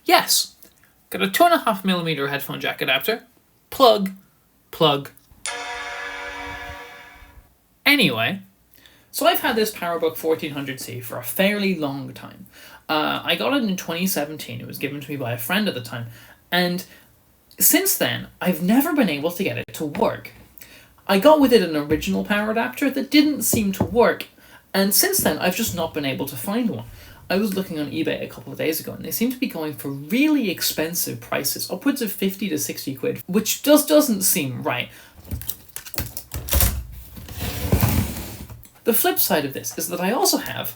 Yes, got a 2.5mm headphone jack adapter, plug. Anyway, so I've had this PowerBook 1400C for a fairly long time. I got it in 2017, it was given to me by a friend at the time, and since then, I've never been able to get it to work. I got with it an original power adapter that didn't seem to work, and since then I've just not been able to find one. I was looking on eBay a couple of days ago and they seem to be going for really expensive prices, upwards of 50 to 60 quid, which just doesn't seem right. The flip side of this is that I also have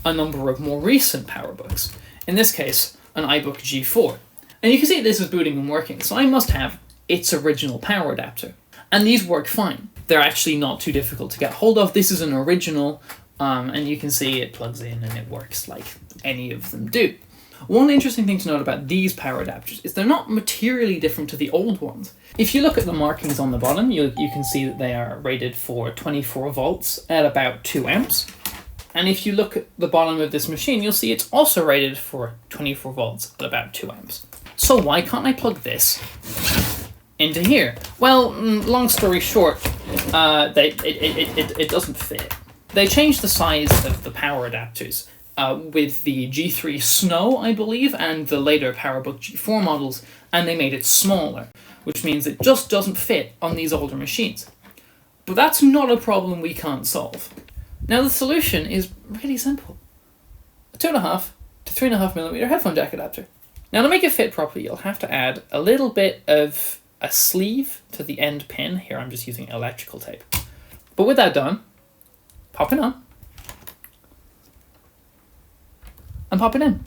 a number of more recent PowerBooks, in this case an iBook G4. And you can see this is booting and working, so I must have its original power adapter. And these work fine. They're actually not too difficult to get hold of. This is an original, and you can see it plugs in and it works like any of them do. One interesting thing to note about these power adapters is they're not materially different to the old ones. If you look at the markings on the bottom, you can see that they are rated for 24 volts at about 2 amps. And if you look at the bottom of this machine, you'll see it's also rated for 24 volts at about 2 amps. So why can't I plug this into here? Well, long story short, it doesn't fit. They changed the size of the power adapters with the G3 Snow, I believe, and the later PowerBook G4 models, and they made it smaller, which means it just doesn't fit on these older machines. But that's not a problem we can't solve. Now the solution is really simple. A 2.5 to 3.5mm headphone jack adapter. Now to make it fit properly, you'll have to add a little bit of a sleeve to the end pin. Here I'm just using electrical tape. But with that done, pop it on. And pop it in.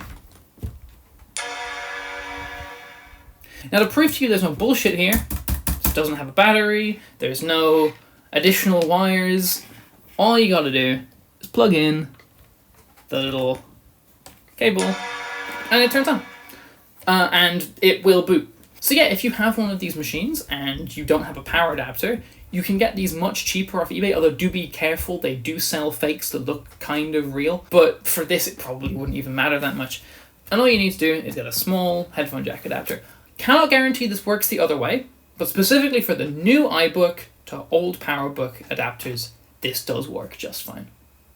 Now to prove to you there's no bullshit here, it doesn't have a battery, there's no additional wires, all you gotta do is plug in the little cable and it turns on. And it will boot. So yeah, if you have one of these machines and you don't have a power adapter, you can get these much cheaper off eBay, although do be careful, they do sell fakes that look kind of real. But for this, it probably wouldn't even matter that much. And all you need to do is get a small headphone jack adapter. Cannot guarantee this works the other way, but specifically for the new iBook to old PowerBook adapters, this does work just fine.